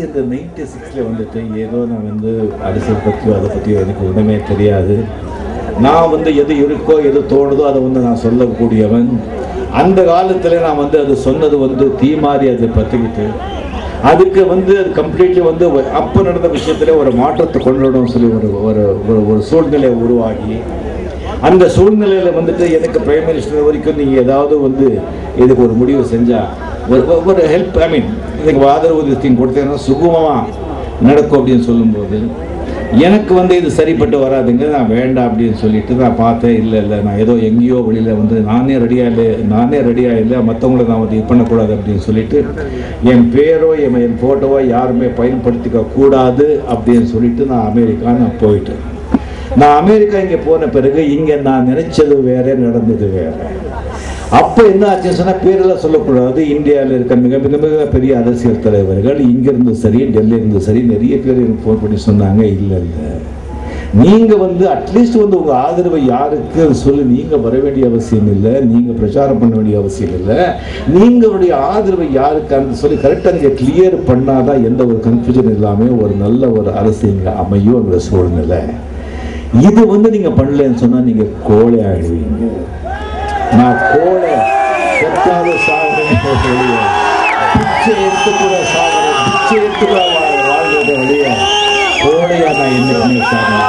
இந்த 96ல் வந்துட்டு ஏதோ நான் வந்து அரசியல் பற்றியோ அதை பற்றியோ எனக்கு ஒன்றுமே தெரியாது. நான் வந்து எது இருக்கோ எது தோணுதோ அதை வந்து நான் சொல்லக்கூடியவன். அந்த காலத்தில் நான் வந்து அது சொன்னது வந்து தீ மாதிரி அது பற்றிக்கிட்டு அதுக்கு வந்து அது கம்ப்ளீட்லி வந்து அப்போ நடந்த விஷயத்தில் ஒரு மாற்றத்தை கொண்டு வரணும்னு சொல்லி ஒரு சூழ்நிலை உருவாகி அந்த சூழ்நிலையில் வந்துட்டு எனக்கு பிரைம் மினிஸ்டர் வரைக்கும் நீங்கள் ஏதாவது வந்து இதுக்கு ஒரு முடிவு செஞ்சால் ஒரு ஹெல்ப் இதுக்கு ஆதரவு கொடுத்தீங்கன்னா சுகமாக நடக்கும் அப்படின்னு சொல்லும்போது எனக்கு வந்து இது சரிப்பட்டு வராதுங்க, நான் வேண்டாம் அப்படின்னு சொல்லிட்டு நான் பார்த்தேன். இல்லை நான் ஏதோ எங்கேயோ வெளியில் வந்து நானே ரெடியாக இல்லை மற்றவங்கள நான் வந்து இது பண்ணக்கூடாது அப்படின்னு சொல்லிட்டு என் பேரோ என் ஃபோட்டோவோ யாருமே பயன்படுத்திக்க கூடாது அப்படின்னு சொல்லிட்டு நான் அமெரிக்கா போயிட்டேன். நான் அமெரிக்கா இங்கே போன பிறகு இங்கே நான் நினைச்சது வேற, நடந்தது வேற. அப்போ என்ன ஆச்சுன்னு சொன்னால் பேரெல்லாம் சொல்லக்கூடாது. இந்தியாவில் இருக்க மிக மிக மிக பெரிய அரசியல் தலைவர்கள் இங்கிருந்து சரி டெல்லியிருந்து சரி நிறைய பேர் எனக்கு ஃபோன் பண்ணி சொன்னாங்க, இல்லை நீங்கள் வந்து அட்லீஸ்ட் வந்து உங்கள் ஆதரவை யாருக்கு சொல்லி நீங்கள் வர வேண்டிய அவசியம் இல்லை, நீங்கள் பிரச்சாரம் பண்ண வேண்டிய அவசியம் இல்லை, நீங்களுடைய ஆதரவை யாருக்கான்னு சொல்லி கரெக்டாக நீங்கள் கிளியர் பண்ணாதான் எந்த ஒரு கன்ஃபியூஷன் இல்லாமல் ஒரு நல்ல ஒரு அரசு இங்கே அமையும் அந்த சூழ்நிலை. இது வந்து நீங்கள் பண்ணலன்னு சொன்னால் நீங்கள் கோழை ஆகிடுவீங்க. நான் கோழை செத்தாத சாகிறேன், பிச்சை எடுத்துக்கூட சாகிறேன், பிச்சை எடுத்துக்கூட வாழ்றத வழிய கோழையா நான் என்னைக்குமே சாகிறேன்.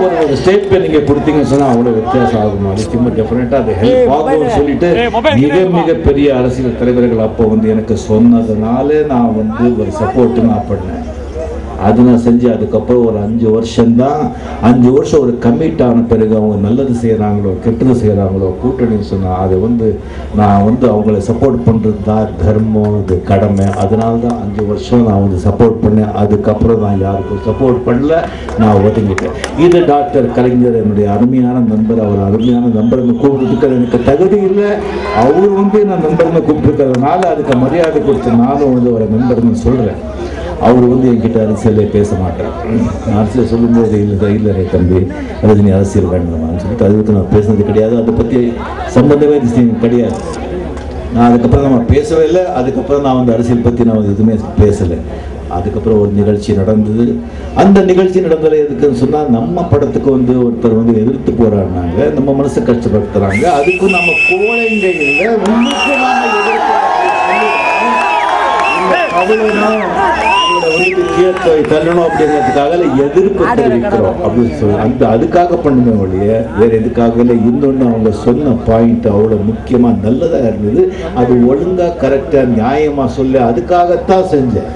ஒரு ஸ்டேட்மெண்ட் நீங்க கொடுத்தீங்கன்னு சொன்னா அவ்வளவு வித்தியாசம் ஆகுமா? நிச்சயமா டெஃபினட்டா அது ஹெல்ப் ஆகும்னு சொல்லிட்டு மிக பெரிய அரசியல் தலைவர்கள் அப்போ வந்து எனக்கு சொன்னதுனால நான் வந்து ஒரு சப்போர்ட் நான் பண்ணேன். அது நான் செஞ்சு அதுக்கப்புறம் ஒரு 5 வருஷம்தான். 5 வருஷம் ஒரு கமிட் ஆன பிறகு அவங்க நல்லது செய்கிறாங்களோ கெட்டது செய்கிறாங்களோ கூட்டணின்னு சொன்னால் அது வந்து நான் வந்து அவங்கள சப்போர்ட் பண்ணுறது தான் தர்மம், இது கடமை. அதனால தான் 5 வருஷம் நான் வந்து சப்போர்ட் பண்ணேன். அதுக்கப்புறம் நான் யாருக்கும் சப்போர்ட் பண்ணல, நான் ஒதுங்கிட்டேன். இது டாக்டர் கலைஞர் என்னுடைய அருமையான நண்பர். அவர் அருமையான நண்பர்னு கூப்பிட்டுருக்கிற எனக்கு தகுதி இல்லை, அவர் வந்து நான் நண்பர்னு கூப்பிட்டுருக்கிறதுனால அதுக்கு மரியாதை கொடுத்து நானும் வந்து ஒரு நண்பர்னு சொல்கிறேன். அவர் வந்து என்கிட்ட அரசியலே பேச மாட்டார். நான் அரசியல் சொல்லும்போது இல்லை தம்பி அது நீ அரசியல் வேண்டாமான்னு சொல்லிட்டு அதுக்கு நான் பேசுனது கிடையாது. அதை பற்றி சம்பந்தமே கிடையாது. நான் அதுக்கப்புறம் நம்ம பேசவே இல்லை. அதுக்கப்புறம் நான் வந்து அரசியல் பற்றி நான் வந்து எதுவுமே பேசலை. அதுக்கப்புறம் ஒரு நிகழ்ச்சி நடந்தது. அந்த நிகழ்ச்சி நடந்தது எதுக்குன்னு சொன்னால் நம்ம படத்துக்கு வந்து ஒருத்தர் வந்து எதிர்த்து போராடினாங்க, நம்ம மனசை கஷ்டப்படுத்துறாங்க. அதுக்கும் நம்ம கோழைங்க இல்லை, உங்களுக்கு நாம தள்ளணும் அப்படிங்கிறதுக்காக எதிர்ப்பு தெரிவிக்கிறோம் அப்படின்னு சொல்லி அதுக்காக பண்ணுமே ஒழிய வேற எதுக்காக இல்லை. இன்னொன்று அவங்க சொன்ன பாயிண்ட் அவ்வளோ முக்கியமாக நல்லதாக இருந்தது. அது ஒழுங்காக கரெக்டாக நியாயமாக சொல்லி அதுக்காகத்தான் செஞ்சேன்,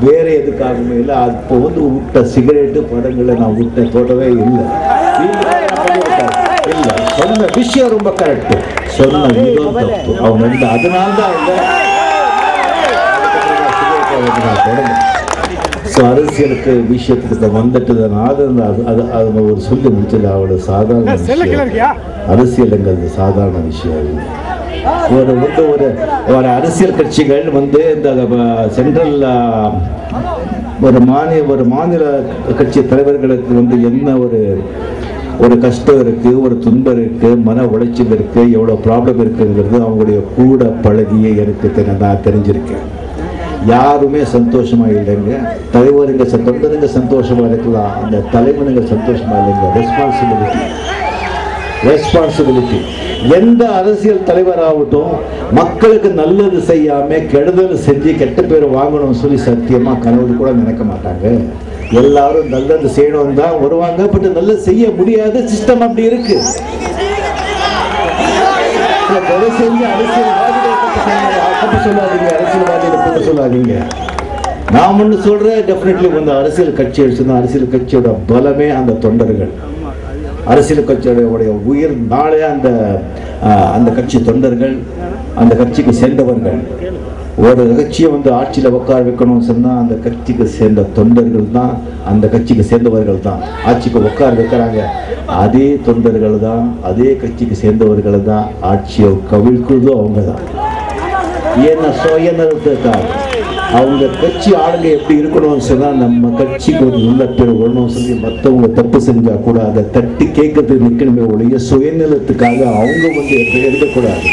வேற எதுக்காகவுமே இல்லை. அப்போ வந்து விட்ட சிகரெட்டு படங்களை நான் விட்ட தொடவே இல்லை. இல்லை சொன்ன விஷயம் ரொம்ப கரெக்டு, சொன்ன விதம் தப்பு. அவங்க அதனால்தான் இல்லை அரசியலுக்கு விஷயத்துக்கு வந்துட்டதுனால அது ஒரு சொல்லி முடிச்சது அவ்வளவு சாதாரண விஷயம். அரசியலுங்கிறது சாதாரண விஷயம் இல்லை. ஒரு அரசியல் கட்சிகள் வந்து இந்த சென்ட்ரல் ஒரு மாநில கட்சி தலைவர்களுக்கு வந்து என்ன ஒரு கஷ்டம் இருக்கு, ஒரு துன்பம் இருக்கு, மன உளைச்சல் இருக்கு, எவ்வளவு ப்ராப்ளம் இருக்குங்கிறது அவங்களுடைய கூட பழகியே எனக்கு நான் தெரிஞ்சிருக்கேன். யாருமே சந்தோஷமா இல்லைங்க. தலைவருங்க தொண்டருங்க சந்தோஷமா இருக்கலாம், அந்த தலைவனுங்க சந்தோஷமா இல்லைங்க. ரெஸ்பான்சிபிலிட்டி எந்த அரசியல் தலைவராகட்டும் மக்களுக்கு நல்லது செய்யாம கெடுதல் செஞ்சு கெட்ட பேர் வாங்கணும்னு சொல்லி சத்தியமா கனவு கூட நினைக்க மாட்டாங்க. எல்லாரும் நல்லது செய்யணும் தான் வருவாங்க, பட் நல்லது செய்ய முடியாத சிஸ்டம் அப்படி இருக்கு. அரசியல்வாதிகளை சொல்லாதீங்க. நான் ஒன்று சொல்றேன், டெஃபினெட்லி வந்து அரசியல் கட்சி எடுத்துன்னா அரசியல் கட்சியோட பலமே அந்த தொண்டர்கள். அரசியல் கட்சியோடைய உயிர் நாளே அந்த கட்சி தொண்டர்கள், அந்த கட்சிக்கு சேர்ந்தவர்கள். ஒரு கட்சியை வந்து ஆட்சியில் உட்கார வைக்கணும்னு சொன்னால் அந்த கட்சிக்கு சேர்ந்த தொண்டர்கள் தான், அந்த கட்சிக்கு சேர்ந்தவர்கள் தான் ஆட்சிக்கு உட்கார வைக்கிறாங்க. அதே தொண்டர்கள் தான், அதே கட்சிக்கு சேர்ந்தவர்கள் தான் ஆட்சியை கவிழ்க்குறதும் அவங்க தான். ஏன்னா சுயநலத்துக்காக அவங்க கட்சி ஆளுங்க எப்படி இருக்கணும்னு சொன்னால் நம்ம கட்சிக்கு ஒரு நல்ல பேர் வரணும்னு சொல்லி மற்றவங்க தப்பு செஞ்சால் கூட அதை தட்டி கேட்கறதுக்கு நிற்கணுமே ஒழிய சுயநலத்துக்காக அவங்க வந்து எடுக்கக்கூடாது.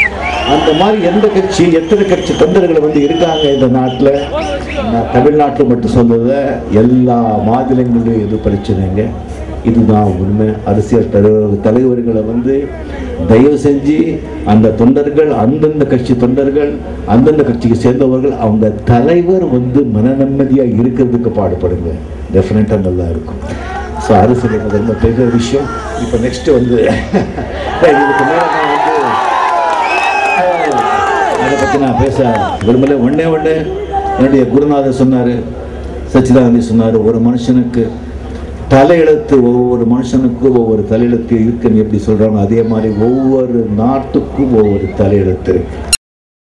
அந்த மாதிரி எந்த கட்சி எத்தனை கட்சி தொண்டர்கள் இருக்காங்க இந்த நாட்டில். நான் தமிழ்நாட்டில் மட்டும் சொல்றத எல்லா மாநிலங்களிலும் எது பிரச்சனைங்க. இதுதான் உண்மை. அரசியல் தலைவர்களை தயவு செஞ்சு அந்த தொண்டர்கள், அந்தந்த கட்சி தொண்டர்கள், அந்தந்த கட்சிக்கு சேர்ந்தவர்கள், அவங்க தலைவர் மன நிம்மதியாக இருக்கிறதுக்கு பாடுபடுங்க. டெஃபினட்டாக நல்லா இருக்கும். ஸோ அரசியல் ரொம்ப பெரிய விஷயம். இப்போ நெக்ஸ்ட் இதுக்கு மேலே அதை பற்றி நான் பேச விரும்பல. ஒன்னே என்னுடைய குருநாதர் சொன்னார், சச்சிதானந்தி சொன்னார், ஒரு மனுஷனுக்கு தலையெழுத்து, ஒவ்வொரு மனுஷனுக்கும் ஒவ்வொரு தலையெழுத்து இருக்குன்னு எப்படி சொல்கிறாங்க, அதே மாதிரி ஒவ்வொரு நாட்டுக்கும் ஒவ்வொரு தலையெழுத்து இருக்கு.